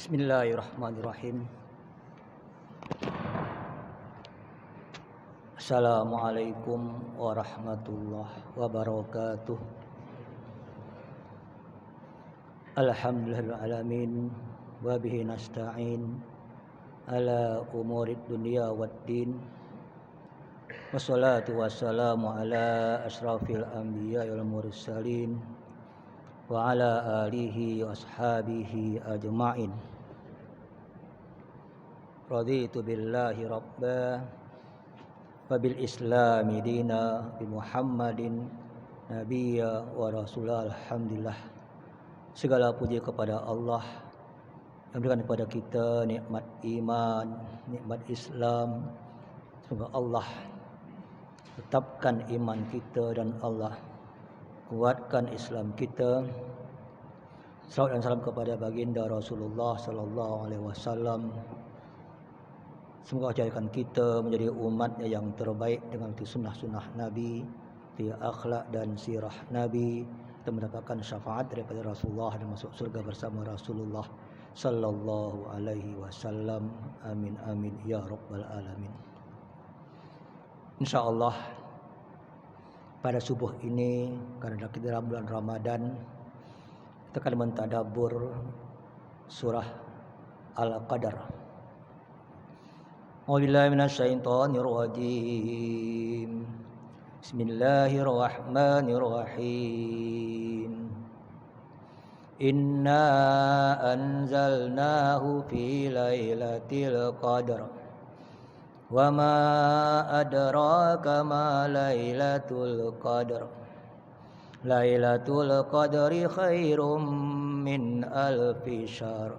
Bismillahirrahmanirrahim. Assalamualaikum warahmatullahi wabarakatuh. Alhamdulillahil alamin wa bihi nasta'in ala umurid dunya waddin. Wassalatu wassalamu ala asyrafil anbiya wal mursalin wa ala alihi wa ashabihi ajma'in. Raditu billahi rabba wa bil islami dina bi Muhammadin nabiyya wa rasulah. Alhamdulillah, segala puji kepada Allah yang memberikan kepada kita nikmat iman, nikmat Islam. Semoga Allah tetapkan iman kita dan Allah kuatkan Islam kita. Salawat dan salam kepada baginda Rasulullah sallallahu alaihi wasallam. Semoga jadikan kita menjadi umatnya yang terbaik dengan sunnah-sunnah Nabi, akhlak dan sirah Nabi, dan mendapatkan syafaat daripada Rasulullah dan masuk surga bersama Rasulullah sallallahu alaihi wasallam. Amin amin ya rabbal alamin. Insyaallah pada subuh ini, karena kita dalam bulan Ramadan, kita akan mentadabbur surah Al-Qadar. A'udzubillahi minasyaitonir rajim. Bismillahirrahmanirrahim. Inna anzalnahu fi lailatul qadar. Wa ma adraka ma lailatul qadar. Lailatul qadri khairum min alfi syahr.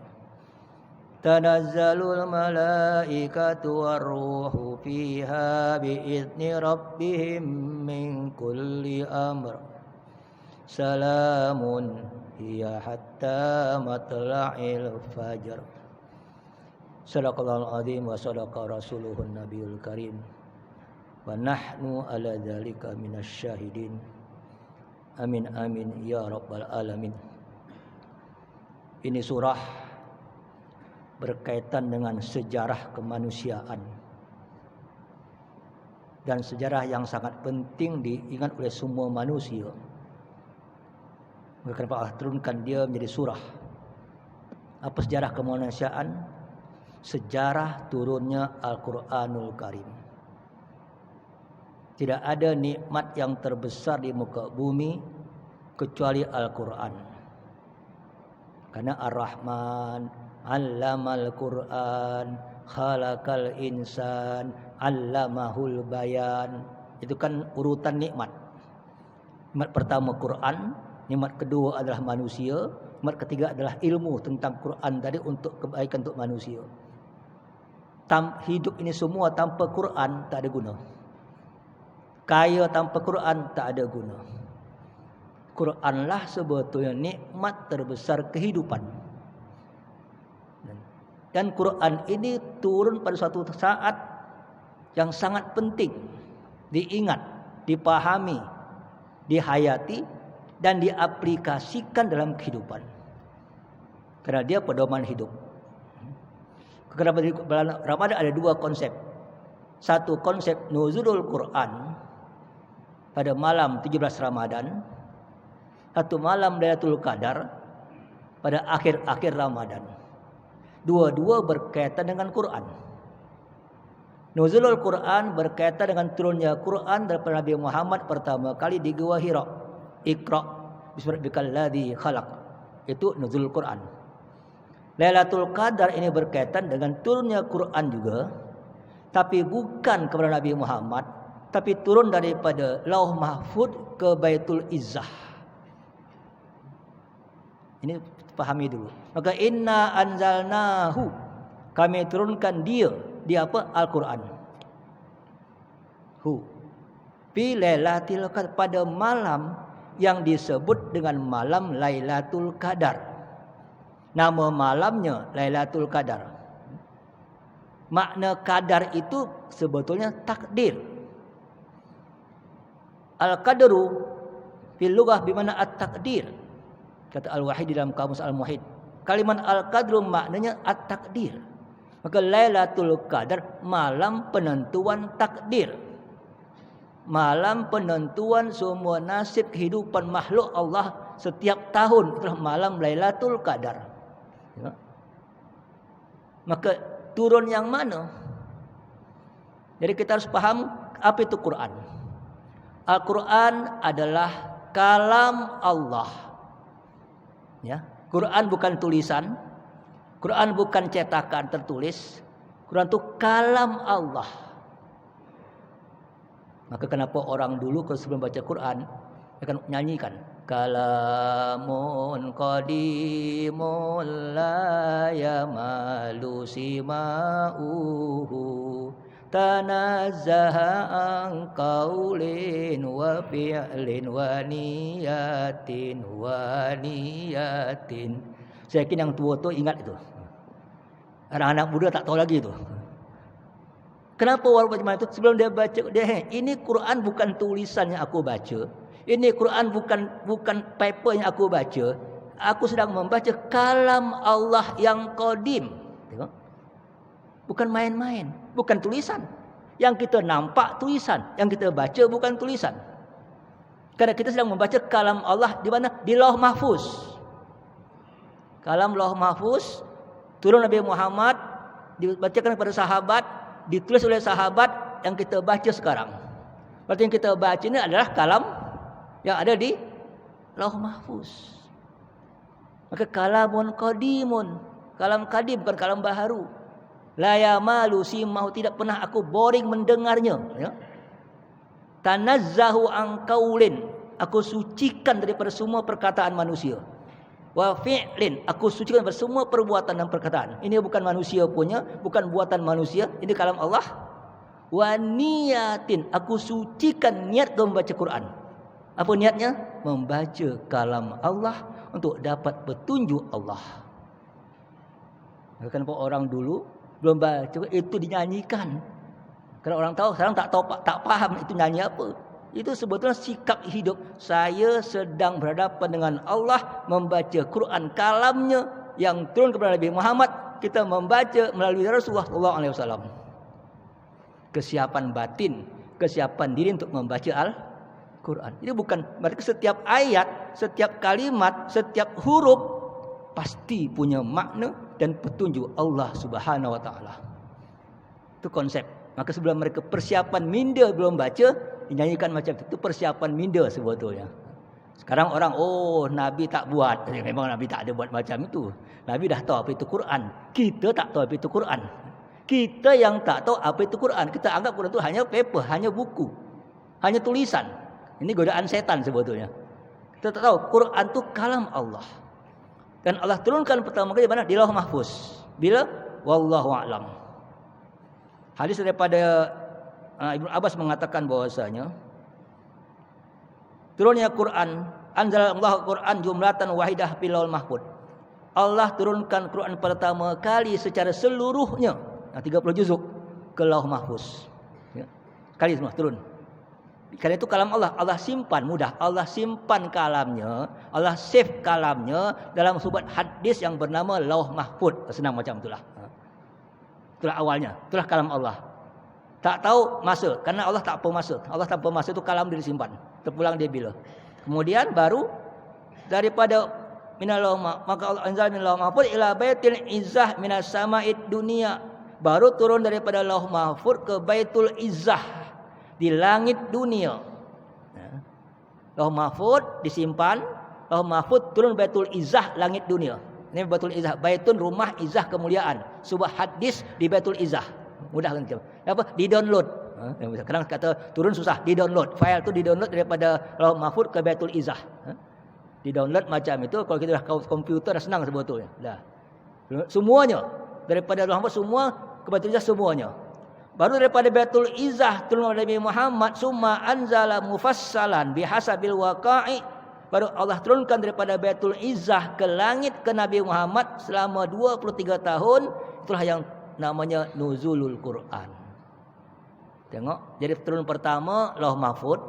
Tanazzalul malaikatu warruhu fiha biizni rabbihim min kulli amr. Salamun hiya hatta matla'il fajr. Sadaqallahul azim wa sadaqa rasuluhun nabiyul karim. Wa nahnu ala dzalika minasy syahidin. Amin amin ya rabbal alamin. Ini surah berkaitan dengan sejarah kemanusiaan dan sejarah yang sangat penting diingat oleh semua manusia. Kenapa Allah turunkan dia menjadi surah? Apa sejarah kemanusiaan? Sejarah turunnya Al-Quranul Karim. Tidak ada nikmat yang terbesar di muka bumi kecuali Al-Quran. Karena Ar-Rahman 'allamal Quran, khalaqal insan, 'allamahul bayan. Itu kan urutan nikmat. Nikmat pertama Quran, nikmat kedua adalah manusia, nikmat ketiga adalah ilmu tentang Quran tadi untuk kebaikan untuk manusia. Hidup ini semua tanpa Quran tak ada guna. Kaya tanpa Quran tak ada guna. Quranlah sebetulnya nikmat terbesar kehidupan. Dan Quran ini turun pada suatu saat yang sangat penting diingat, dipahami, dihayati dan diaplikasikan dalam kehidupan. Karena dia pedoman hidup. Karena bulan Ramadan ada dua konsep. Satu konsep nuzulul Quran pada malam 17 Ramadan. Satu malam Lailatul Qadar pada akhir-akhir Ramadan. Dua-dua berkaitan dengan Quran. Nuzulul Quran berkaitan dengan turunnya Quran daripada Nabi Muhammad pertama kali di Gua Hira. Iqra bismi rabbikal ladzi khalaq. Itu nuzulul Quran. Lailatul Qadar ini berkaitan dengan turunnya Quran juga, tapi bukan kepada Nabi Muhammad, tapi turun daripada Lauh Mahfuz ke Baitul Izzah. Ini pahami dulu. Maka inna anzalnahu, kami turunkan dia apa? Al-Quran. Fi lailatul qadar, pada malam yang disebut dengan malam Lailatul Qadar. Nama malamnya Lailatul Qadar. Makna qadar itu sebetulnya takdir. Al-qadru fil lughah bermakna at-takdir. Kata Al-Wahid dalam kamus Al-Muhit. Kalimat Al-Qadru maknanya at-takdir. Maka Lailatul Qadar malam penentuan takdir. Malam penentuan semua nasib kehidupan makhluk Allah setiap tahun. Itulah malam Lailatul Qadar. Ya. Maka turun yang mana? Jadi kita harus paham apa itu Quran. Al-Quran adalah kalam Allah. Ya, Quran bukan tulisan, Quran bukan cetakan tertulis, Quran itu kalam Allah. Maka kenapa orang dulu kalau sebelum baca Quran akan nyanyikan kalamun qadimun la yamalu sima'uhu tanazzaha an qaulin wa fi'lin wa niyatin. Saya yakin yang tua tu ingat itu. Anak-anak muda tak tahu lagi itu. Kenapa orang macam itu? Sebelum dia baca, ini Quran bukan tulisan yang aku baca. Ini Quran bukan paper yang aku baca. Aku sedang membaca kalam Allah yang qadim. Tengok. Bukan main-main, bukan tulisan. Yang kita nampak tulisan, yang kita baca bukan tulisan. Karena kita sedang membaca kalam Allah di mana? Di Lauh Mahfuz. Kalam Lauh Mahfuz turun Nabi Muhammad, dibacakan kepada sahabat, ditulis oleh sahabat yang kita baca sekarang. Berarti yang kita baca ini adalah kalam yang ada di Lauh Mahfuz. Maka kalamun qadimun, kalam qadim bukan kalam baharu. La yamalu simahu, tidak pernah aku boring mendengarnya. Ya. Tanazzahu an qaulin, aku sucikan daripada semua perkataan manusia. Wa fi'lin, aku sucikan daripada semua perbuatan dan perkataan. Ini bukan manusia punya, bukan buatan manusia, ini kalam Allah. Wa niyatin, aku sucikan niat dalam membaca Quran. Apa niatnya? Membaca kalam Allah untuk dapat petunjuk Allah. Kenapa orang dulu belum baca itu dinyanyikan? Kalau orang tahu, sekarang tak paham itu nyanyi apa. Itu sebetulnya sikap hidup. Saya sedang berhadapan dengan Allah, membaca Quran kalamnya yang turun kepada Nabi Muhammad. Kita membaca melalui Rasulullah SAW. Kesiapan batin, kesiapan diri untuk membaca Al-Quran. Ini bukan berarti setiap ayat, setiap kalimat, setiap huruf pasti punya makna dan petunjuk Allah Subhanahu wa taala. Itu konsep. Maka sebelum mereka persiapan minda belum baca, dinyanyikan macam itu persiapan minda sebetulnya. Sekarang orang, Nabi tak buat. Memang Nabi tak ada buat macam itu. Nabi dah tahu apa itu Quran. Kita tak tahu apa itu Quran. Kita yang tak tahu apa itu Quran. Kita anggap Quran itu hanya paper, hanya buku, hanya tulisan. Ini godaan setan sebetulnya. Kita tak tahu Quran itu kalam Allah. Dan Allah turunkan pertama kali di mana? Di Lauh Mahfuz. Bila? Wallahu a'lam. Hadis daripada Ibnu Abbas mengatakan bahwasanya turunnya Quran, anzalallahu Quran jumlatan wahidah fil Lauhil Mahfuz. Allah turunkan Quran pertama kali secara seluruhnya, 30 juzuk ke Lauh Mahfuz. Ya. Kali semua turun. Karena itu kalam Allah, Allah simpan mudah. Allah simpan kalamnya, Allah save kalamnya dalam sebuah hadis yang bernama Lauh Mahfuz. Senang macam itulah. Itulah awalnya, itulah kalam Allah. Tak tahu masa, karena Allah tak apa masa. Allah tanpa masa itu kalam dia disimpan. Terpulang dia bila. Kemudian baru daripada minal maka Allah anzal minal mahfuz ila baitil izzah minas sama'id dunia. Baru turun daripada Lauh Mahfuz ke Baitul Izzah di langit dunia. Lauh Mahfuz disimpan, Lauh Mahfuz turun Baitul Izzah langit dunia. Ini Baitul Izzah, baitun rumah izzah kemuliaan. Sebuah hadis di Baitul Izzah. Mudah kan macam. Apa? Di-download. Kadang kata turun susah, di-download. File tu di-download daripada Lauh Mahfuz ke Baitul Izzah. Di-download macam itu, kalau kita dah komputer dah senang sebetulnya. Dah. Semuanya daripada Lauh Mahfuz semua ke Baitul Izzah semuanya. Baru daripada Baitul Izzah turun Nabi Muhammad summa anzala mufassalan bihasabil waqa'i. Baru Allah turunkan daripada Baitul Izzah ke langit ke Nabi Muhammad selama 23 tahun. Itulah yang namanya nuzulul Quran. Tengok, jadi turun pertama Lauh Mahfuz,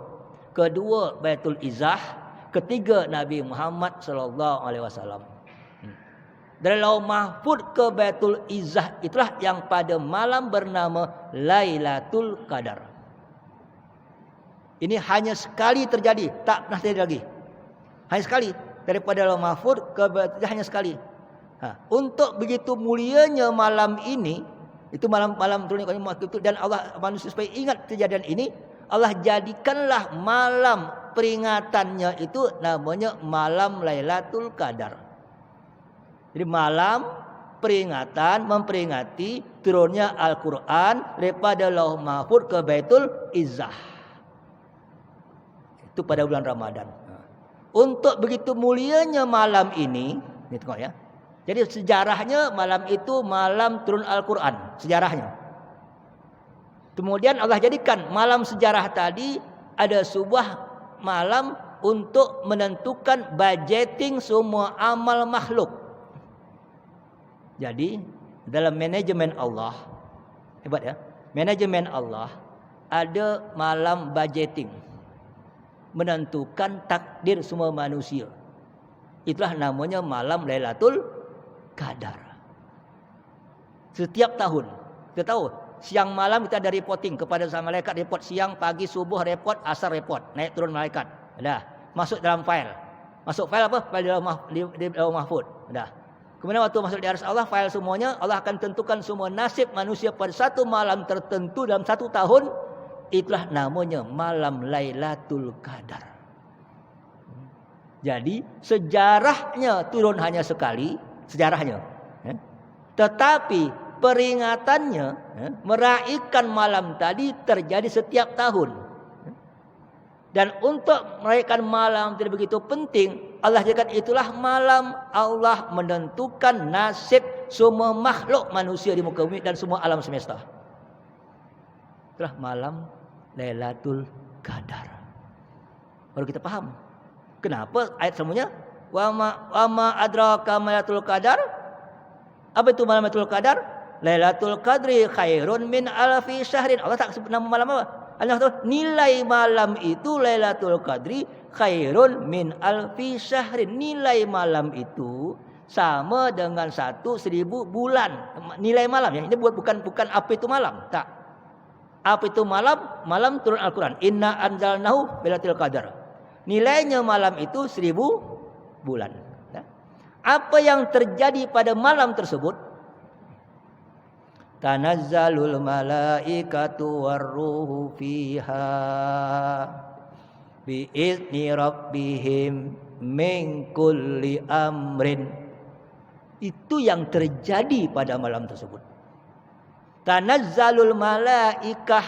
kedua Baitul Izzah, ketiga Nabi Muhammad sallallahu alaihi wasallam. Dari Lauh Mahfuz ke Baitul Izzah itulah yang pada malam bernama Lailatul Qadar. Ini hanya sekali terjadi, tak pernah terjadi lagi. Hanya sekali daripada Lauh Mahfuz ke Baitul Izzah hanya sekali. Untuk begitu mulianya malam ini, itu malam turunnya itu, dan Allah manusia supaya ingat kejadian ini, Allah jadikanlah malam peringatannya itu namanya malam Lailatul Qadar. Jadi malam peringatan memperingati turunnya Al-Quran daripada Lauh Mahfuz ke Baitul Izzah. Itu pada bulan Ramadan. Untuk begitu mulianya malam ini tengok ya. Jadi sejarahnya malam itu malam turun Al-Quran. Sejarahnya. Kemudian Allah jadikan malam sejarah tadi ada sebuah malam untuk menentukan budgeting semua amal makhluk. Jadi dalam manajemen Allah, hebat ya, manajemen Allah ada malam budgeting, menentukan takdir semua manusia. Itulah namanya malam Lailatul Qadar. Setiap tahun, kita tahu siang malam kita ada reporting kepada sama malaikat, report siang, pagi, subuh report, asar report, naik turun malaikat. Dah masuk dalam file. Masuk file apa? File di Lauh Mahfuz. Dah. Kemudian waktu masuk di arsy Allah, file semuanya, Allah akan tentukan semua nasib manusia pada satu malam tertentu dalam satu tahun. Itulah namanya malam Lailatul Qadar. Jadi sejarahnya turun hanya sekali, sejarahnya. Tetapi peringatannya, meraihkan malam tadi terjadi setiap tahun. Dan untuk meraihkan malam tidak begitu penting, Allah jadikan itulah malam Allah menentukan nasib semua makhluk manusia di muka bumi dan semua alam semesta. Itulah malam Lailatul Qadar. Baru kita paham kenapa ayat semuanya wa ma adraka Lailatul Qadar. Apa itu malam Lailatul Qadar? Lailatul Qadri khairun min alfi syahrin. Allah tak sebut nama malam apa? Allah tahu nilai malam itu Lailatul Qadri khairun min alfi syahrin. Nilai malam itu sama dengan 1.000 bulan. Nilai malam ya. Ini bukan apa itu malam. Tak. Apa itu malam? Malam turun Al-Quran. Inna anzalnahu Lailatul Qadar. Nilainya malam itu 1.000 bulan. Ya. Apa yang terjadi pada malam tersebut? Tanazzalul malaikatu warruhu fiha biizni rabbihim min kulli amrin. Itu yang terjadi pada malam tersebut. Tanazzalul malaikah,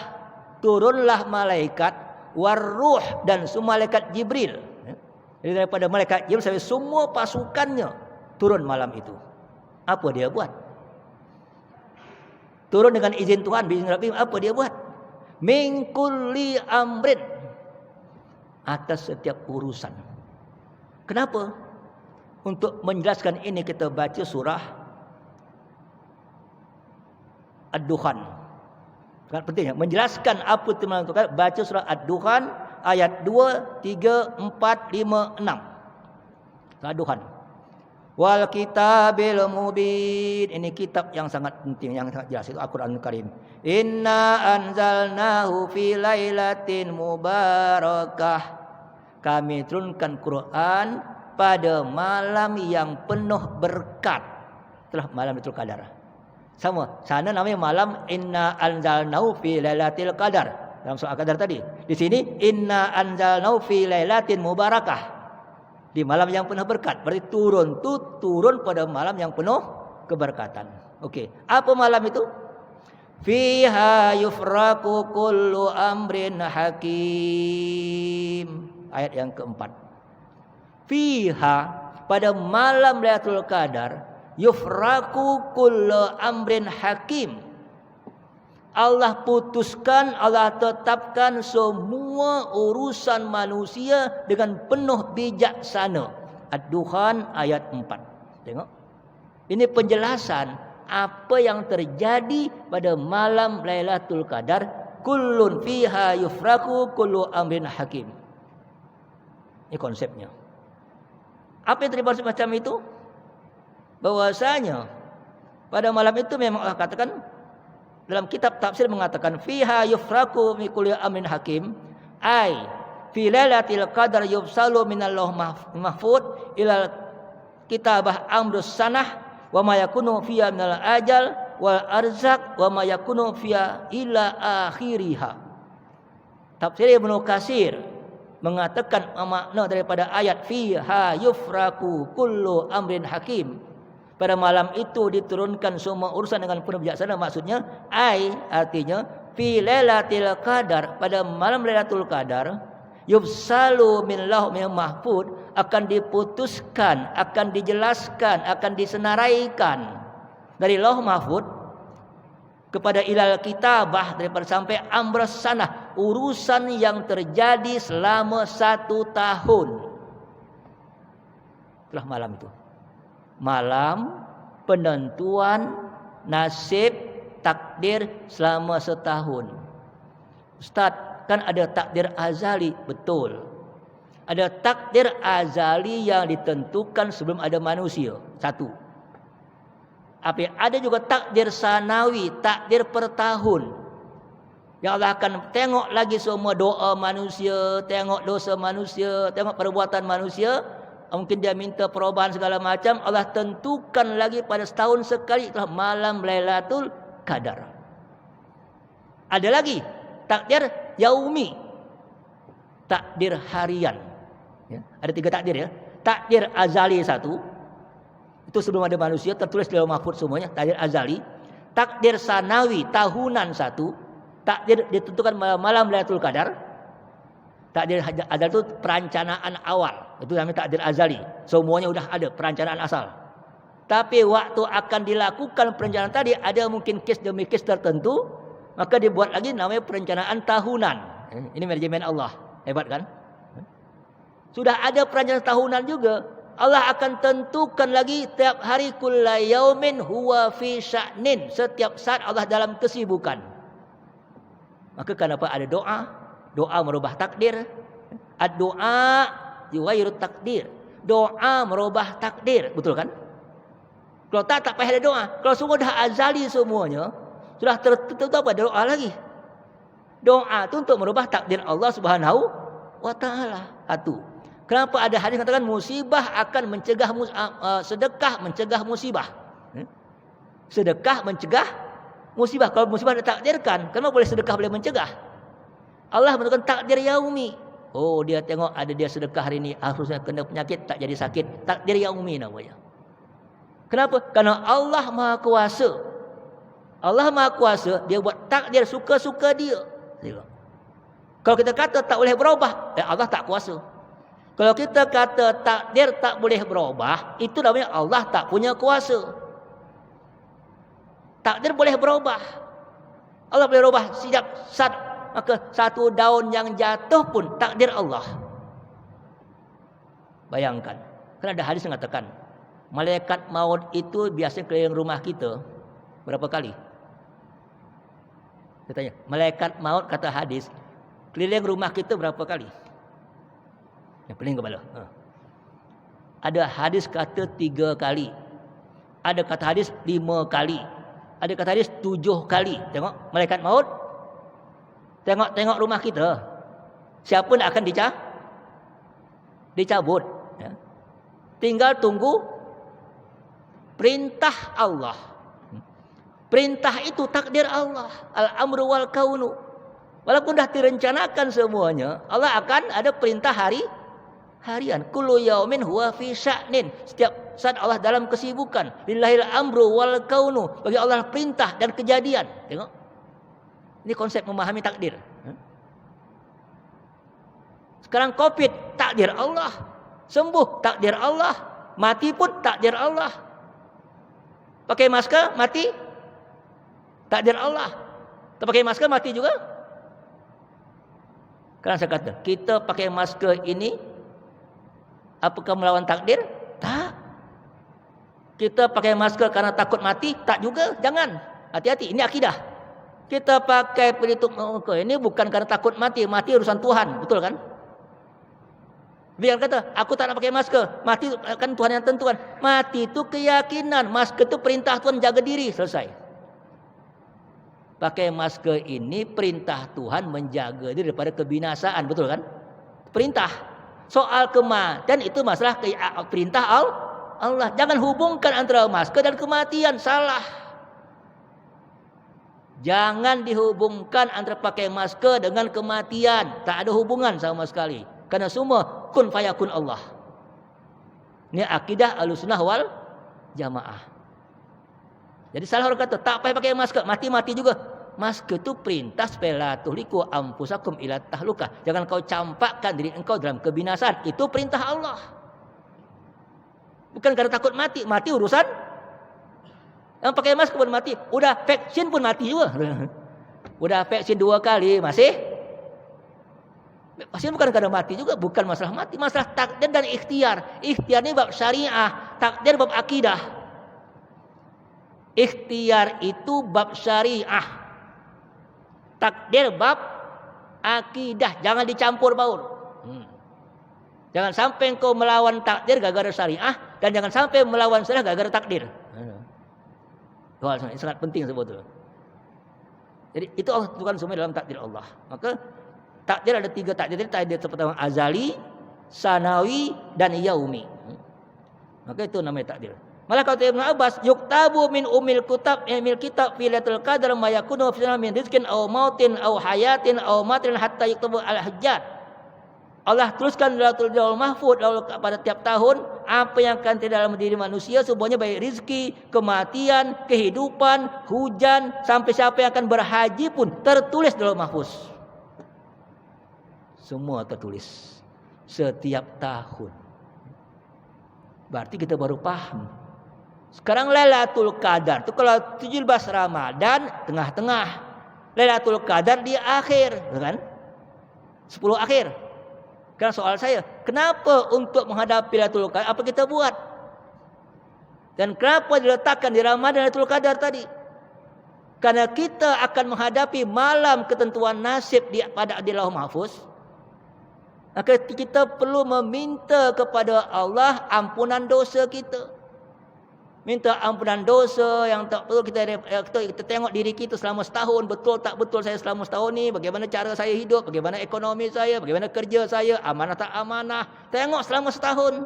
turunlah malaikat, warruh, dan semua malaikat Jibril. Jadi daripada malaikat Jibril sampai semua pasukannya turun malam itu. Apa dia buat? Turun dengan izin Tuhan, izin Rabbi. Apa dia buat? Min kulli amrin, atas setiap urusan. Kenapa? Untuk menjelaskan ini kita baca surah Ad-Dukhan. Sangat penting ya, menjelaskan apa itu malam itu. Baca surah Ad-Dukhan ayat 2, 3, 4, 5, 6. Surah Ad-Dukhan. Wal kitabil mubin. Ini kitab yang sangat penting, yang sangat jelas, itu Al-Quranul Karim. Inna anzalnahu fi lailatin mubarakah. Kami turunkan Quran pada malam yang penuh berkat. Itulah malam Lailatul Qadar. Sama, sana namanya malam inna anzalnahu fi lailatul qadar. Dalam surah Al-Qadar tadi. Di sini inna anzalnahu fi lailatin mubarakah. Di malam yang penuh berkat. Berarti turun pada malam yang penuh keberkatan. Okey. Apa malam itu? Fiha yufraku kullu amrin hakim. Ayat yang keempat. Fiha, pada malam Lailatul Qadar, yufraku kullu amrin hakim. Allah putuskan, Allah tetapkan semua urusan manusia dengan penuh bijaksana. Ad-Dukhan ayat 4. Tengok. Ini penjelasan apa yang terjadi pada malam Lailatul Qadar. Kullun fiha yufraku kullu amrin hakim. Ini konsepnya. Apa yang terjadi macam itu? bahwasanya pada malam itu memang Allah katakan dalam kitab tafsir mengatakan fiha yufraku min kulli amrin hakim, ai fi lailatul qadar yufsalu minallah mahfud ilal kitabah amrus sanah wa ma yakunu fiha minal ajal wal arzaq wa ma yakunu fiha ila akhiriha. Tafsir Ibnu Katsir mengatakan makna daripada ayat fiha yufraku kullu amrin hakim. Pada malam itu diturunkan semua urusan dengan penuh bijaksana, maksudnya artinya fi lailatul qadar, pada malam Lailatul Qadar yufsalu min lauhil mahfud, akan diputuskan, akan dijelaskan, akan disenaraikan dari lauh mahfud kepada ilal kitabah, daripada sampai amras sanah, urusan yang terjadi selama 1 tahun. Itulah malam itu, malam penentuan nasib takdir selama 1 tahun. Ustaz, kan ada takdir azali, betul. Ada takdir azali yang ditentukan sebelum ada manusia, 1. Tapi ada juga takdir sanawi, takdir per tahun. Yang Allah akan tengok lagi semua doa manusia, tengok dosa manusia, tengok perbuatan manusia. Mungkin dia minta perubahan segala macam, Allah tentukan lagi pada setahun sekali, itulah malam Lailatul Qadar. Ada lagi takdir yaumi, takdir harian. Ya, ada 3 takdir ya. Takdir azali 1, itu sebelum ada manusia, tertulis di lauh mahfuz semuanya, takdir azali. Takdir sanawi tahunan 1, takdir ditentukan malam Lailatul Qadar. Takdir azali itu perencanaan awal, itu namanya takdir azali. Semuanya sudah ada perencanaan asal. Tapi waktu akan dilakukan perencanaan tadi ada mungkin kes demi kes tertentu, maka dibuat lagi namanya perencanaan tahunan. Ini manajemen Allah, hebat kan? Sudah ada perencanaan tahunan juga. Allah akan tentukan lagi tiap hari kulla yaumin huwa fi sya'nin. Setiap saat Allah dalam kesibukan. Maka kenapa ada doa? Doa merubah takdir. Ad-doa yughayyiru takdir. Doa merubah takdir, betul kan? Kalau tak payah ada doa. Kalau semua dah azali semuanya, sudah tertentu apa doa lagi? Doa itu untuk merubah takdir Allah Subhanahu wa taala. Satu. Kenapa ada hadis katakan musibah akan mencegah sedekah mencegah musibah? Sedekah mencegah musibah. Kalau musibah ditakdirkan, kenapa boleh sedekah boleh mencegah? Allah menentukan takdir yaumi. Oh, dia tengok ada dia sedekah hari ini, harusnya kena penyakit tak jadi sakit. Takdir yaumi namanya. Kenapa? Karena Allah Maha Kuasa. Allah Maha Kuasa, dia buat takdir suka-suka dia. Kalau kita kata tak boleh berubah, Allah tak kuasa. Kalau kita kata takdir tak boleh berubah, itu namanya Allah tak punya kuasa. Takdir boleh berubah. Allah boleh berubah setiap saat. Maka 1 daun yang jatuh pun takdir Allah. Bayangkan. Kan ada hadis yang mengatakan, malaikat maut itu biasanya keliling rumah kita berapa kali? Katanya, malaikat maut kata hadis, keliling rumah kita berapa kali? Yang pening kepala. Ada hadis kata 3 kali. Ada kata hadis 5 kali. Ada kata hadis 7 kali. Tengok, malaikat maut tengok rumah kita. Siapa nak akan dicabut. Ya. Tinggal tunggu perintah Allah. Perintah itu takdir Allah. Al-amru wal kaunu. Walaupun dah direncanakan semuanya, Allah akan ada perintah harian. Kullu yaumin huwa fi sya'nin. Setiap saat Allah dalam kesibukan. Lillahil amru wal kaunu. Bagi Allah perintah dan kejadian. Tengok. Ini konsep memahami takdir. Sekarang COVID, takdir Allah. Sembuh, takdir Allah. Mati pun takdir Allah. Pakai masker, mati, takdir Allah. Tak pakai masker, mati juga. Karena saya kata, kita pakai masker ini, apakah melawan takdir? Tak. Kita pakai masker karena takut mati? Tak juga. Jangan. Hati-hati. Ini akidah. Kita pakai pelitup muka ini bukan karena takut mati. Mati urusan Tuhan. Betul kan? Biar kata, aku tak nak pakai masker. Mati kan Tuhan yang tentukan. Mati itu keyakinan. Masker itu perintah Tuhan, jaga diri. Selesai. Pakai masker ini perintah Tuhan menjaga diri daripada kebinasaan. Betul kan? Perintah. Soal kematian itu masalah perintah Allah. Jangan hubungkan antara masker dan kematian. Salah. Jangan dihubungkan antara pakai masker dengan kematian. Tak ada hubungan sama sekali. Karena semua kun fayakun Allah. Ini akidah Ahlussunnah wal Jamaah. Jadi salah orang kata tak payah pakai masker, mati-mati juga. Masker itu perintah supaya la tuhliku anfusakum ila tahluka. Jangan kau campakkan diri engkau dalam kebinasaan. Itu perintah Allah. Bukan karena takut mati. Mati urusan yang pakai masker pun mati. Udah vaksin pun mati juga. Udah vaksin 2 kali masih bukan karena mati juga, bukan masalah mati, masalah takdir dan ikhtiar. Ikhtiar ini bab syariah, takdir bab akidah. Ikhtiar itu bab syariah, takdir bab akidah. Jangan dicampur baur. Jangan sampai engkau melawan takdir gara-gara syariah, dan jangan sampai melawan syariah gara-gara takdir. Ini sangat penting sebetulnya. Jadi itu Allah tentukan semua dalam takdir Allah. Maka takdir ada 3 takdir. Takdir pertama azali, sanawi, dan yaumi. Maka itu namanya takdir. Malah kata Ibnu Abbas, yuktabu min umil kitab fi lailatul qadar ma yakunu fi min rizqin aw mautin aw hayatin aw matin hatta yuktabu al-hajjat. Allah tuliskan dalam Lauhul Mahfuz pada tiap tahun apa yang akan terjadi dalam diri manusia, semuanya baik rizki, kematian, kehidupan, hujan, sampai siapa yang akan berhaji pun tertulis dalam Mahfuz. Semua tertulis setiap tahun. Berarti kita baru paham. Sekarang Lailatul Qadar itu kalau 17 Ramadan tengah-tengah, Lailatul Qadar di akhir, kan? 10 akhir. Karena soal saya, kenapa untuk menghadapi Lailatul Qadar apa kita buat? Dan kenapa diletakkan di Ramadan Lailatul Qadar tadi? Karena kita akan menghadapi malam ketentuan nasib di Lauh Mahfuz. Maka kita perlu meminta kepada Allah ampunan dosa kita. Minta ampunan dosa yang tak perlu kita tengok diri kita selama setahun. Betul tak betul saya selama setahun ni. Bagaimana cara saya hidup. Bagaimana ekonomi saya. Bagaimana kerja saya. Amanah tak amanah. Tengok selama setahun.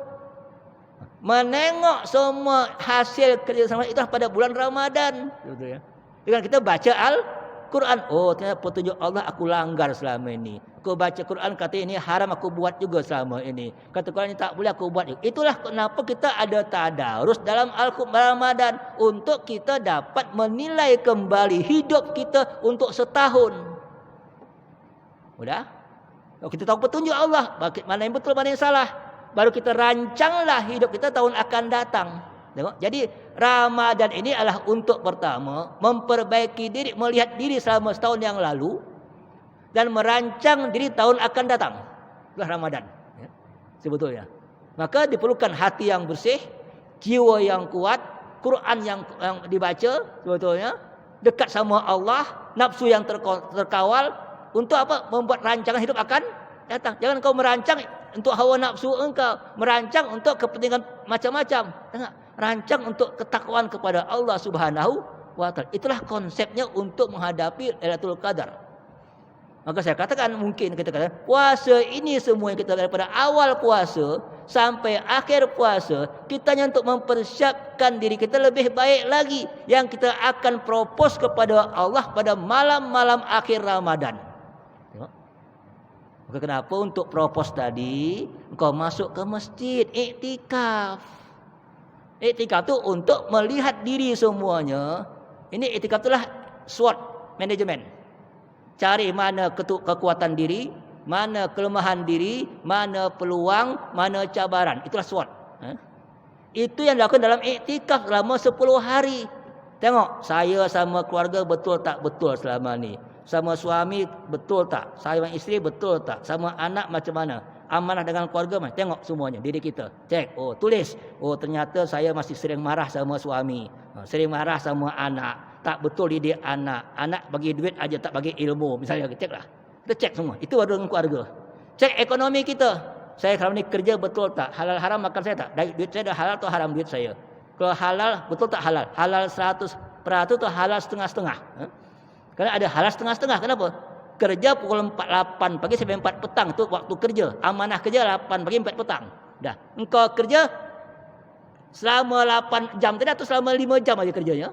Menengok semua hasil kerja selama itu pada bulan Ramadan. Betul ya. Dengan kita baca Al-Quran. Oh ternyata petunjuk Allah aku langgar selama ini. Aku baca Quran kata ini haram aku buat juga selama ini. Kata Quran ini tak boleh aku buat juga. Itulah kenapa kita ada tadarus dalam Al-Quran Ramadan. Untuk kita dapat menilai kembali hidup kita untuk setahun. Udah? Kalau kita tahu petunjuk Allah. Mana yang betul mana yang salah. Baru kita rancanglah hidup kita tahun akan datang. Tengok. Jadi Ramadan ini adalah untuk pertama memperbaiki diri, melihat diri selama setahun yang lalu dan merancang diri tahun akan datang. Itulah Ramadan. Ya, sebetulnya. Maka diperlukan hati yang bersih, jiwa yang kuat, Quran yang dibaca sebetulnya, dekat sama Allah, nafsu yang terkawal untuk apa? Membuat rancangan hidup akan datang. Jangan kau merancang untuk hawa nafsu engkau, merancang untuk kepentingan macam-macam. Rancang untuk ketakwaan kepada Allah Subhanahu wa taala. Itulah konsepnya untuk menghadapi Lailatul Qadar. Maka saya katakan mungkin kita katakan puasa ini semua yang kita daripada awal puasa sampai akhir puasa kita untuk mempersiapkan diri kita lebih baik lagi yang kita akan propose kepada Allah pada malam-malam akhir Ramadan. Tengok. Maka kenapa untuk propose tadi engkau masuk ke masjid iktikaf. Iktikaf tu untuk melihat diri semuanya. Ini iktikaf itulah SWOT management. Cari mana kekuatan diri, mana kelemahan diri, mana peluang, mana cabaran. Itulah SWOT. Itu yang dilakukan dalam iktikaf selama 10 hari. Tengok, saya sama keluarga betul tak betul selama ni. Sama suami betul tak? Sama isteri betul tak? Sama anak macam mana? Amanah dengan keluarga macam. Tengok semuanya diri kita. Cek, oh tulis. Oh ternyata saya masih sering marah sama suami. Sering marah sama anak. Tak betul didik anak. Anak bagi duit aja tak bagi ilmu. Misalnya ceklah. Kita cek semua. Itu baru dengan keluarga. Cek ekonomi kita. Saya selama ni kerja betul tak? Halal haram makan saya tak? Duit saya dah halal atau haram duit saya? Kalau halal, betul tak halal? Halal 100% atau halal setengah-setengah? Karena ada halal setengah-setengah. Kenapa? Kerja pukul 8 pagi sampai 4 petang. Itu waktu kerja. Amanah kerja 8 pagi 4 petang. Dah. Engkau kerja selama 8 jam tadi atau selama 5 jam aja kerjanya?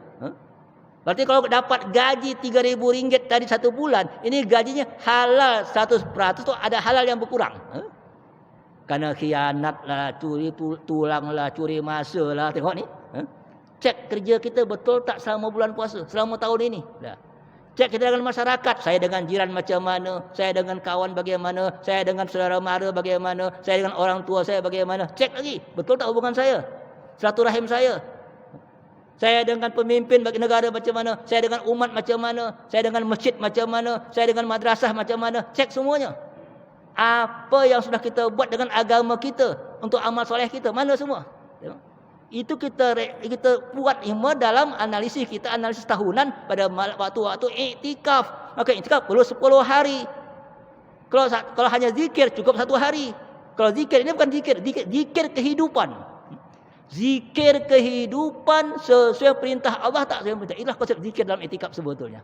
Berarti kalau dapat gaji RM3,000 tadi 1 bulan, ini gajinya halal 100% tu ada halal yang berkurang. Karena khianat lah, curi tulang lah, curi masa lah. Tengok ni. Cek kerja kita betul tak selama bulan puasa, selama tahun ini. Dah. Cek kita dengan masyarakat. Saya dengan jiran macam mana, saya dengan kawan bagaimana, saya dengan saudara mara bagaimana, saya dengan orang tua saya bagaimana. Cek lagi, betul tak hubungan saya? Silaturahim saya. Saya dengan pemimpin bagi negara macam mana, saya dengan umat macam mana, saya dengan masjid macam mana, saya dengan madrasah macam mana. Cek semuanya. Apa yang sudah kita buat dengan agama kita untuk amal soleh kita, mana semua? Itu kita buat ilmu dalam analisis kita, analisis tahunan pada waktu-waktu iktikaf. Maka iktikaf perlu 10 hari. Kalau hanya zikir cukup 1 hari. Kalau zikir ini bukan zikir kehidupan. Zikir kehidupan sesuai perintah Allah tak sesuai perintah. Inilah konsep zikir dalam iktikaf sebetulnya.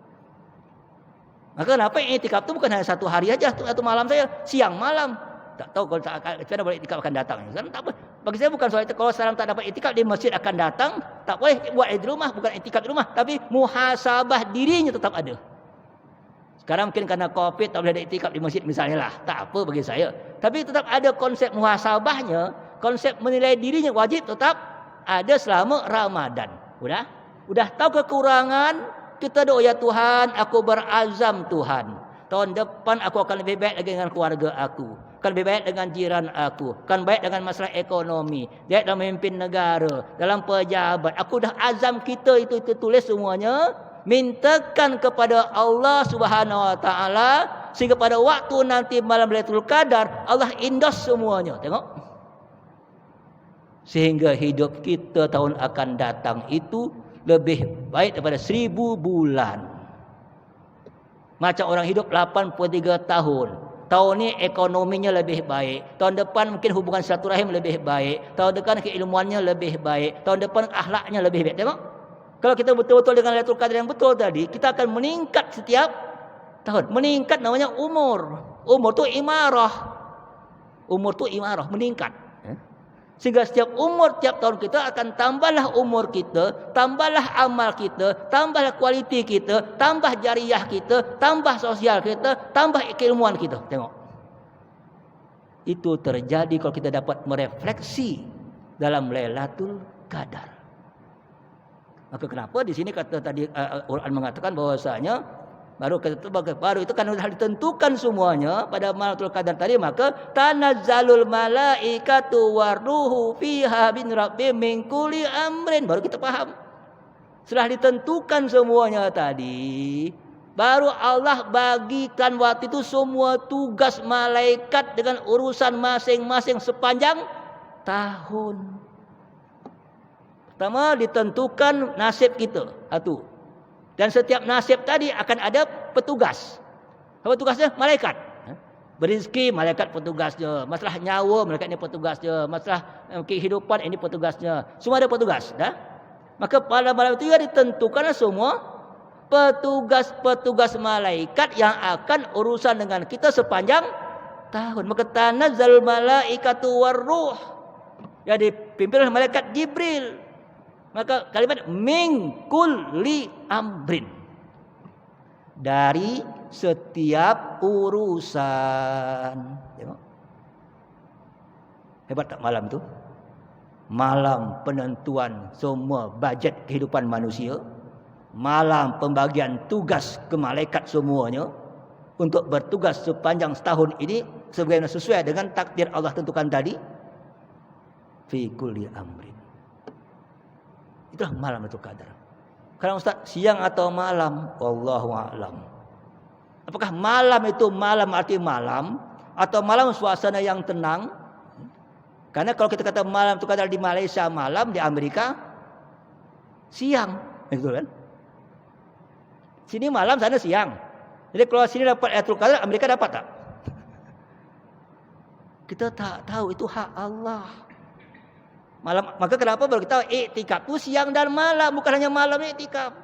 Maka kenapa iktikaf itu bukan hanya 1 hari aja, 1 malam saya, siang malam. Tak tahu kalau macam boleh iktikaf akan datang. Kan tak apa. Bagi saya bukan soal itu. Kalau sekarang tak dapat iktikaf di masjid akan datang, tak boleh buat di rumah, bukan iktikaf di rumah, tapi muhasabah dirinya tetap ada. Sekarang mungkin karena Covid tak boleh ada iktikaf di masjid misalnya lah. Tak apa bagi saya. Tapi tetap ada konsep muhasabahnya, konsep menilai dirinya wajib tetap ada selama Ramadan. Udah tahu kekurangan, kita doa, ya Tuhan, aku berazam Tuhan. Tahun depan aku akan lebih baik lagi dengan keluarga aku. Akan lebih baik dengan jiran aku. Akan baik dengan masalah ekonomi. Baik dalam memimpin negara. Dalam pejabat. Aku dah azam kita itu tulis semuanya. Mintakan kepada Allah Subhanahu Wa Taala. Sehingga pada waktu nanti malam Lailatul Qadar. Allah endorse semuanya. Tengok. Sehingga hidup kita tahun akan datang itu lebih baik daripada 1000 bulan. Macam orang hidup 83 tahun. Tahun ni ekonominya lebih baik. Tahun depan mungkin hubungan silaturahim lebih baik. Tahun depan keilmuannya lebih baik. Tahun depan akhlaknya lebih baik. Tengok. Kalau kita betul-betul dengan Lailatul Qadar yang betul tadi, kita akan meningkat setiap tahun. Meningkat namanya umur. Umur tu imarah. Umur tu imarah, meningkat. Sehingga setiap umur, tiap tahun kita akan tambahlah umur kita, tambahlah amal kita, tambahlah kualiti kita, tambah jariah kita, tambah sosial kita, tambah keilmuan kita. Tengok. Itu terjadi kalau kita dapat merefleksi dalam Lailatul Qadar. Maka kenapa di sini kata tadi Quran mengatakan bahwasanya baru itu kan sudah ditentukan semuanya pada Lailatul Qadar tadi, maka tanazzalul malaikatu waruhu fiha bin rabbim min kulli amrin, baru kita faham. Sudah ditentukan semuanya tadi, baru Allah bagikan waktu itu semua tugas malaikat dengan urusan masing-masing sepanjang tahun. Pertama ditentukan nasib kita. Satu. Dan setiap nasib tadi akan ada petugas. Apa tugasnya? Malaikat. Berizki, malaikat petugasnya. Masalah nyawa, malaikat ini petugasnya. Masalah kehidupan, ini petugasnya. Semua ada petugas. Dah? Maka pada malam itu ditentukan semua petugas-petugas malaikat yang akan urusan dengan kita sepanjang tahun. Maka tanazzalul malaikatu warruh. Yang dipimpin oleh malaikat Jibril. Maka kalimat min kulli amrin, dari setiap urusan. Tengok. Hebat tak malam tu? Malam penentuan semua bajet kehidupan manusia. Malam pembagian tugas ke malaikat semuanya untuk bertugas sepanjang setahun ini sebagaimana sesuai dengan takdir Allah tentukan tadi. Fi kulli amrin. Itulah malam Lailatul Qadar. Kalau Ustaz, siang atau malam? Wallahu a'lam. Apakah malam itu malam arti malam atau malam suasana yang tenang? Karena kalau kita kata malam Lailatul Qadar di Malaysia malam, di Amerika siang, betul kan? Sini malam, sana siang. Jadi kalau sini dapat Lailatul Qadar, Amerika dapat tak? Kita tak tahu itu hak Allah. Maka kenapa baru kita iktikaf itu siang dan malam, bukan hanya malam iktikaf.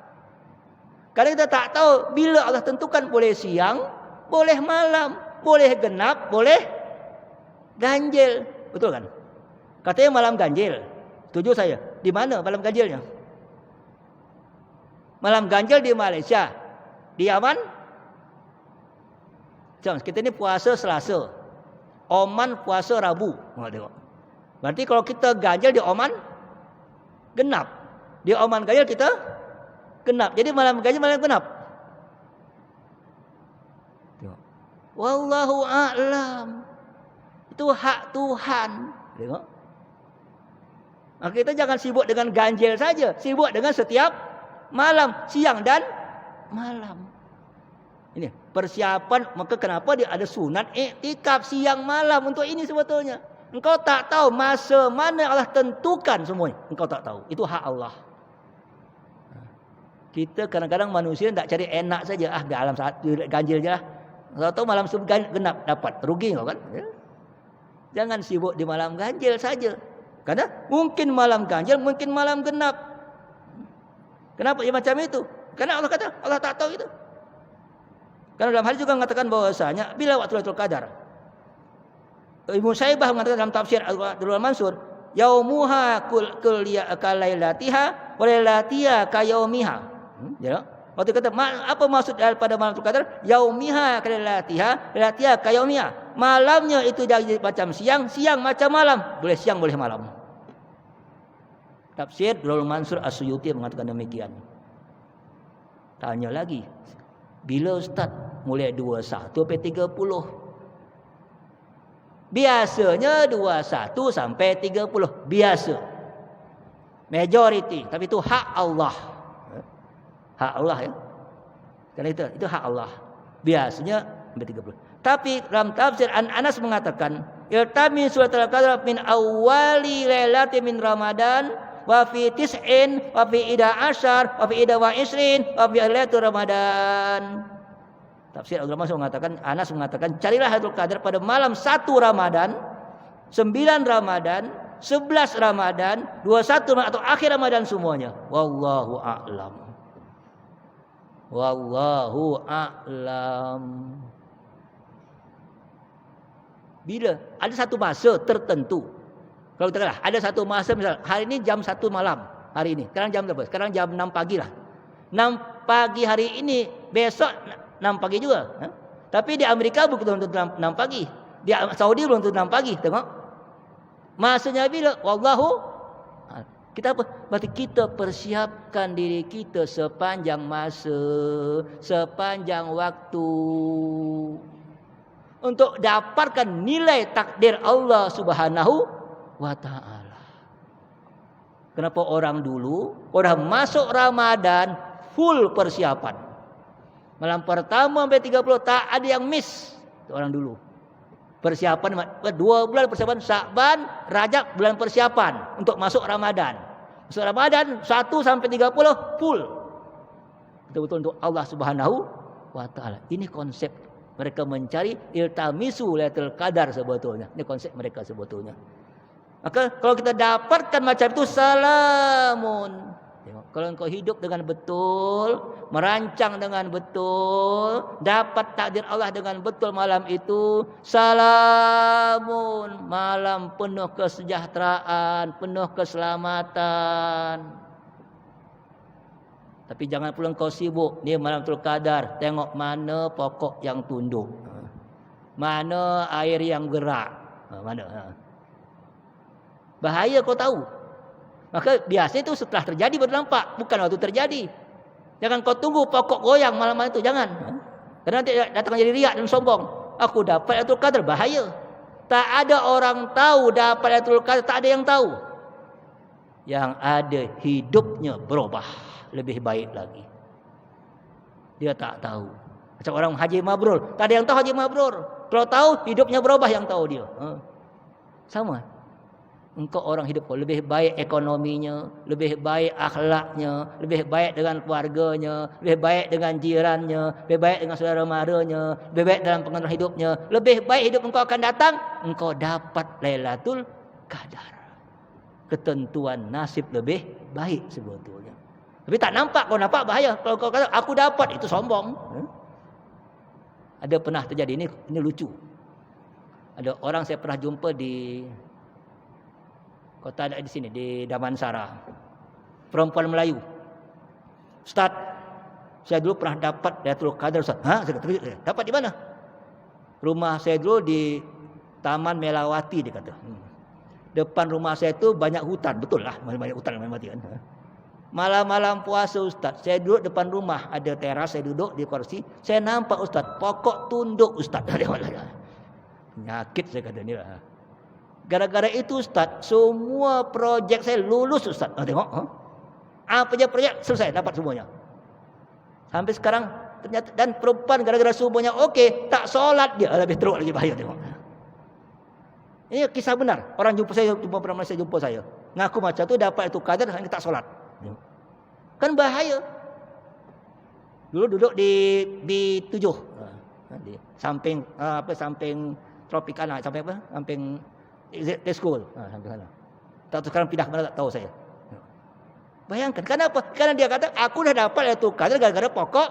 Karena kita tak tahu bila Allah tentukan boleh siang, boleh malam, boleh genap, boleh ganjil. Betul kan? Katanya malam ganjil. Setuju saya. Di mana malam ganjilnya? Malam ganjil di Malaysia. Di Yaman? Jangan, kita ini puasa Selasa. Oman puasa Rabu. Berarti kalau kita ganjil di Oman genap. Di Oman ganjil kita genap. Jadi malam ganjil malam genap. Wallahu a'lam. Itu hak Tuhan. Tengok. Maka kita jangan sibuk dengan ganjil saja, sibuk dengan setiap malam, siang dan malam. Ini persiapan. Maka kenapa dia ada sunat iktikaf siang malam untuk ini sebetulnya. Engkau tak tahu masa mana Allah tentukan semuanya. Engkau tak tahu. Itu hak Allah. Kita kadang-kadang manusia tak cari enak saja. Biar alam saat ganjil je lah. Tahu malam genap dapat. Rugi kau kan. Ya? Jangan sibuk di malam ganjil saja. Karena mungkin malam ganjil, mungkin malam genap. Kenapa dia macam itu? Karena Allah kata, Allah tak tahu itu. Karena dalam hadis juga mengatakan bahwasanya bila waktu Lailatul Qadar. Ibnu Saibah mengatakan dalam tafsir Al-Durrul Mansur, yaumuha kalailatiha wa lailatiha kayaumiha. Ya. Waktu kata apa maksud pada malam Lailatul Qadar? Yaumiha kalailatiha, lailatiha kayaumiha. Malamnya itu jadi macam siang, siang macam malam. Boleh siang, boleh malam. Tafsir Durrul Mansur As-Suyuti mengatakan demikian. Tanya lagi, bila Ustaz? Mulai 21 sampai 30. Biasanya 21 sampai 30. Biasa. Majority. Tapi itu hak Allah. Hak Allah ya. Karena itu hak Allah. Biasanya sampai 30. Tapi dalam tafsir Anas mengatakan, iltami suratul qadar min awwali lailati min Ramadan wa fi tis'in wa fi 11 wa fi 21 wa fi lailatul Ramadan. Tafsir ulama mengatakan, Anas mengatakan, carilah Lailatul Qadar pada malam 1 Ramadan, 9 Ramadan, 11 Ramadan, 21 atau akhir Ramadan semuanya. Wallahu a'lam. Wallahu a'lam. Bila ada satu masa tertentu. Kalau katakanlah ada satu masa, misal hari ini jam 1 malam, hari ini. Sekarang jam berapa? Sekarang jam 6 pagi lah. 6 pagi hari ini, besok 6 pagi juga. Tapi di Amerika bukan tentu 6 pagi. Di Saudi belum tentu 6 pagi. Tengok. Masanya bila? Wallahu. Kita apa? Berarti kita persiapkan diri kita sepanjang masa, sepanjang waktu. Untuk dapatkan nilai takdir Allah Subhanahu wa ta'ala. Kenapa orang dulu, orang masuk Ramadan, full persiapan. Malam pertama sampai 30 tak ada yang miss. Itu orang dulu. Persiapan 2 bulan persiapan, Sya'ban, Rajab bulan persiapan untuk masuk Ramadan. Masuk Ramadan 1 sampai 30 full. Betul-betul untuk Allah Subhanahu wa taala. Ini konsep mereka mencari iltamisu Lailatul Qadar sebetulnya. Ini konsep mereka sebetulnya. Maka kalau kita dapatkan macam itu, salamun. Kalau engkau hidup dengan betul, merancang dengan betul, dapat takdir Allah dengan betul malam itu, salamun, malam penuh kesejahteraan, penuh keselamatan. Tapi jangan pula engkau sibuk, ni malam Lailatul Qadar, tengok mana pokok yang tunduk, mana air yang gerak, mana. Bahaya kau tahu. Maka biasa itu setelah terjadi baru nampak, bukan waktu terjadi. Jangan kau tunggu pokok goyang malam-malam itu, jangan. Karena nanti datang jadi riak dan sombong. Aku dapat Lailatul Qadar, bahaya. Tak ada orang tahu dapat Lailatul Qadar, tak ada yang tahu. Yang ada hidupnya berubah lebih baik lagi. Dia tak tahu. Macam orang haji mabrur, tak ada yang tahu haji mabrur. Kalau tahu hidupnya berubah, yang tahu dia. Sama. engkau orang hidup kau lebih baik ekonominya, lebih baik akhlaknya, lebih baik dengan keluarganya, lebih baik dengan jirannya, lebih baik dengan saudara maranya, lebih baik dalam pengalaman hidupnya, lebih baik hidup engkau akan datang, engkau dapat Lailatul Qadar. Ketentuan nasib lebih baik sebetulnya. Tapi tak nampak, kau nampak bahaya. Kalau kau kata aku dapat, itu sombong. Ada pernah terjadi, ini lucu. Ada orang saya pernah jumpa di kota ada di sini di Damansara. Perempuan Melayu. Ustaz, saya dulu pernah dapat Lailatul Qadar Ustaz. Saya kata, dapat di mana? Rumah saya dulu di Taman Melawati dia kata. Depan rumah saya itu banyak hutan, betul lah, banyak hutan Melawati kan. Malam-malam puasa Ustaz, saya duduk depan rumah, ada teras, saya duduk di kursi, saya nampak Ustaz, pokok tunduk Ustaz. Penyakit saya kata ni lah. Gara-gara itu Ustaz, semua projek saya lulus Ustaz. Tengok. Apa je projek selesai, dapat semuanya. Sampai sekarang ternyata, dan perempuan gara-gara semuanya okey, tak solat dia. Lebih teruk lagi bahaya tengok. Ini kisah benar. Orang jumpa saya, pernah saya jumpa saya. Ngaku macam tu dapat itu Qadar hanya tak solat. Kan bahaya. Dulu duduk di B7. Di samping samping Tropicana, samping apa? Samping school. Sampai sana. Tak tahu sekarang pindah ke mana tak tahu saya. Bayangkan, kenapa? Karena dia kata aku dah dapat Lailatul Qadar gara-gara pokok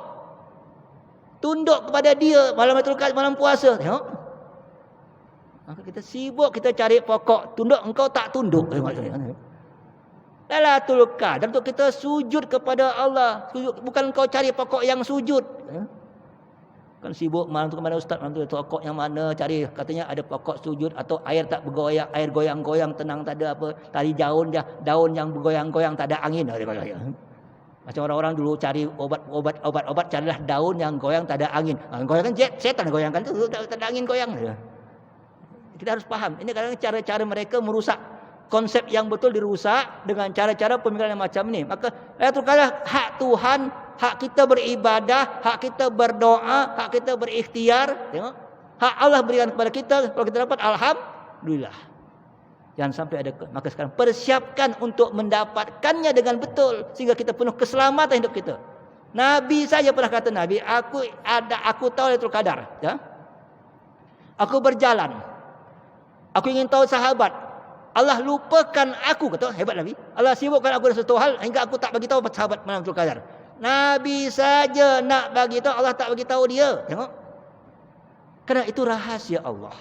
tunduk kepada dia malam Lailatul Qadar, malam puasa. Tengok. Maka kita sibuk kita cari pokok tunduk, engkau tak tunduk. Lailatul Qadar untuk kita sujud kepada Allah. Sujud, bukan engkau cari pokok yang sujud. Kan sibuk malam tu kemana ustaz, malam tu pokok yang mana cari, katanya ada pokok sujud atau air tak bergoyang, air goyang-goyang tenang tak ada apa, tadi daun yang bergoyang-goyang tak ada angin. Macam orang-orang dulu cari obat carilah daun yang goyang tak ada angin. Goyang kan setan goyangkan tu tak ada angin goyang. Kita harus faham, ini kadang cara-cara mereka merusak konsep yang betul, dirusak dengan cara-cara pemikiran yang macam ni. Maka Lailatul Qadar hak Tuhan, hak kita beribadah, hak kita berdoa, hak kita berikhtiar. Tengok, hak Allah berikan kepada kita. Kalau kita dapat, alhamdulillah. Jangan sampai ada. Maka sekarang persiapkan untuk mendapatkannya dengan betul, sehingga kita penuh keselamatan hidup kita. Nabi saja pernah kata, Nabi, aku tahu Lailatul Qadar. Ya? Aku berjalan. Aku ingin tahu sahabat. Allah lupakan aku, kata hebat Nabi. Allah sibukkan aku dengan satu hal hingga aku tak bagi tahu sahabat malam Lailatul Qadar. Nabi saja nak bagi tahu, Allah tak bagi tahu dia. Tengok. Kerana itu rahasia Allah.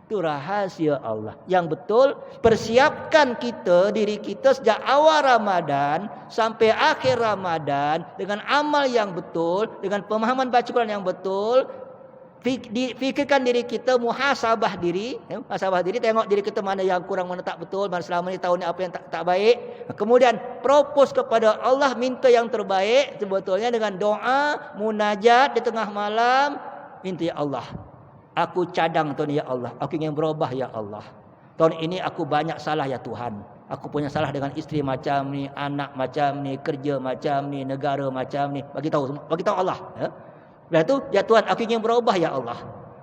Itu rahasia Allah. Yang betul, persiapkan diri kita sejak awal Ramadan sampai akhir Ramadan dengan amal yang betul, dengan pemahaman baca Quran yang betul. Fikirkan diri kita, muhasabah diri, tengok diri kita mana yang kurang, mana tak betul, mana selama ni tahun ni apa yang tak baik. Kemudian propose kepada Allah, minta yang terbaik sebetulnya dengan doa, munajat di tengah malam, minta ya Allah, aku cadang tahun ni ya Allah, aku ingin berubah ya Allah. Tahun ini aku banyak salah ya Tuhan. Aku punya salah dengan isteri macam ni, anak macam ni, kerja macam ni, negara macam ni. Bagi tahu Allah, ya. Lepas tu, ya Tuhan, aku ingin berubah ya Allah.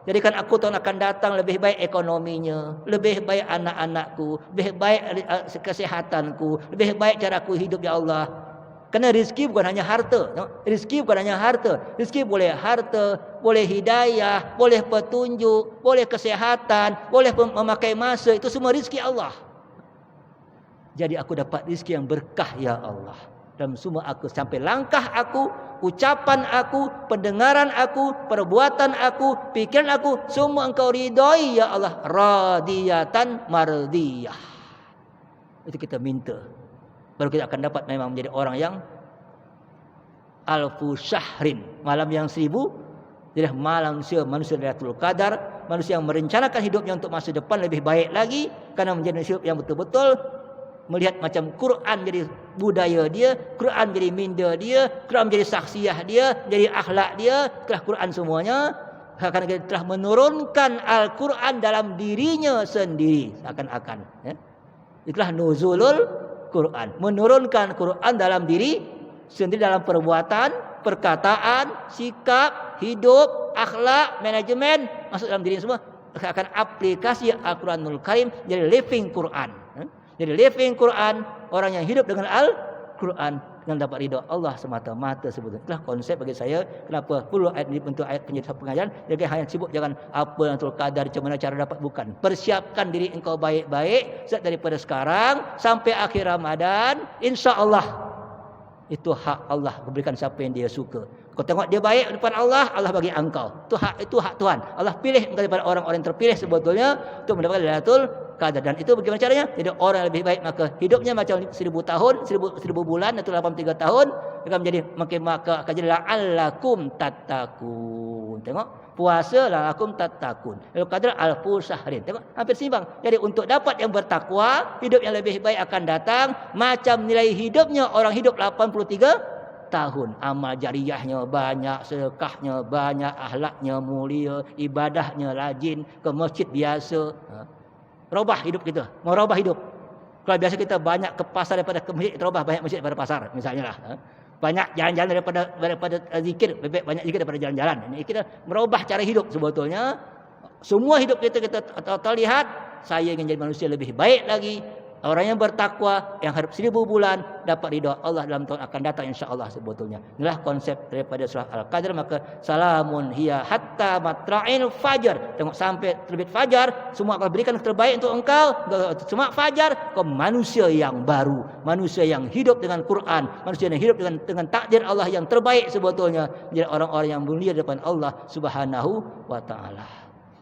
Jadikan aku tahun akan datang lebih baik ekonominya, lebih baik anak-anakku, lebih baik kesehatanku, lebih baik cara aku hidup ya Allah. Kerana rezeki bukan hanya harta. Rezeki bukan hanya harta. Rezeki boleh harta, boleh hidayah, boleh petunjuk, boleh kesehatan, boleh memakai masa. Itu semua rezeki Allah. Jadi aku dapat rezeki yang berkah ya Allah. Dalam semua aku, sampai langkah aku, ucapan aku, pendengaran aku, perbuatan aku, pikiran aku, semua engkau ridhai ya Allah. Radiyatan mardiyah. Itu kita minta. Baru kita akan dapat memang menjadi orang yang alfu syahrin, malam yang 1000. Jadi manusia Lailatul Qadar, manusia yang merencanakan hidupnya untuk masa depan lebih baik lagi, karena menjadi hidup yang betul-betul melihat macam Quran jadi budaya dia, Quran jadi minda dia, Quran menjadi saksiah dia, jadi akhlak dia, telah Quran semuanya. Karena kita telah menurunkan Al-Quran dalam dirinya sendiri seakan-akan. Ya. Itulah nuzulul Quran, menurunkan Quran dalam diri sendiri, dalam perbuatan, perkataan, sikap, hidup, akhlak, manajemen, masuk dalam diri semua. akan aplikasi Al-Quranul Karim jadi living Quran. Jadi living Quran, orang yang hidup dengan Al-Quran dengan dapat ridha Allah semata-mata sebetulnya. Itulah konsep bagi saya kenapa perlu ayat ini bentuk ayat pengajaran. Jadi hanya sibuk jangan apa Lailatul Qadar, macam mana cara dapat, bukan. Persiapkan diri engkau baik-baik daripada sekarang sampai akhir Ramadan, insya-Allah itu hak Allah berikan siapa yang dia suka. Kau tengok dia baik depan Allah, Allah bagi engkau. Itu hak Tuhan. Allah pilih engkau daripada orang-orang yang terpilih sebetulnya untuk mendapatkan Lailatul Qadar. Dan itu bagaimana caranya? Jadi orang yang lebih baik maka hidupnya macam 1000 tahun, 1000 bulan atau 83 tahun akan menjadi makin maka akan jadi la'allakum tattaqun. Tengok, puasa la'allakum tattaqun. Lailatul Qadar alfu syahrin. Tengok, hampir seimbang. Jadi untuk dapat yang bertakwa, hidup yang lebih baik akan datang macam nilai hidupnya orang hidup 83 tahun. Amal jariyahnya banyak, sedekahnya banyak, akhlaknya mulia, ibadahnya rajin, ke masjid biasa. Robah hidup kita, mau robah hidup. Kalau biasa kita banyak ke pasar daripada ke masjid, kita robah banyak masjid daripada pasar, misalnya lah. Banyak jalan-jalan daripada zikir, banyak zikir daripada jalan-jalan. Ini kita merubah cara hidup sebetulnya. Semua hidup kita lihat, saya ingin jadi manusia lebih baik lagi. Orang yang bertakwa, yang harap 1000 bulan dapat ridha Allah dalam tahun akan datang insya-Allah sebetulnya. Inilah konsep daripada surah Al-Qadar. Maka salamun hiya hatta matla'il fajar. Tengok sampai terbit fajar, semua akan berikan terbaik untuk engkau. Semua fajar, kau manusia yang baru, manusia yang hidup dengan Quran, manusia yang hidup dengan takdir Allah yang terbaik sebetulnya. Jadi orang-orang yang mulia di depan Allah Subhanahu wa taala.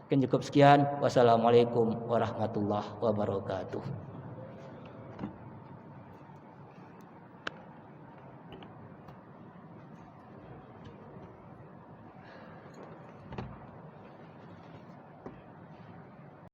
Cukup sekian. Wassalamualaikum warahmatullahi wabarakatuh.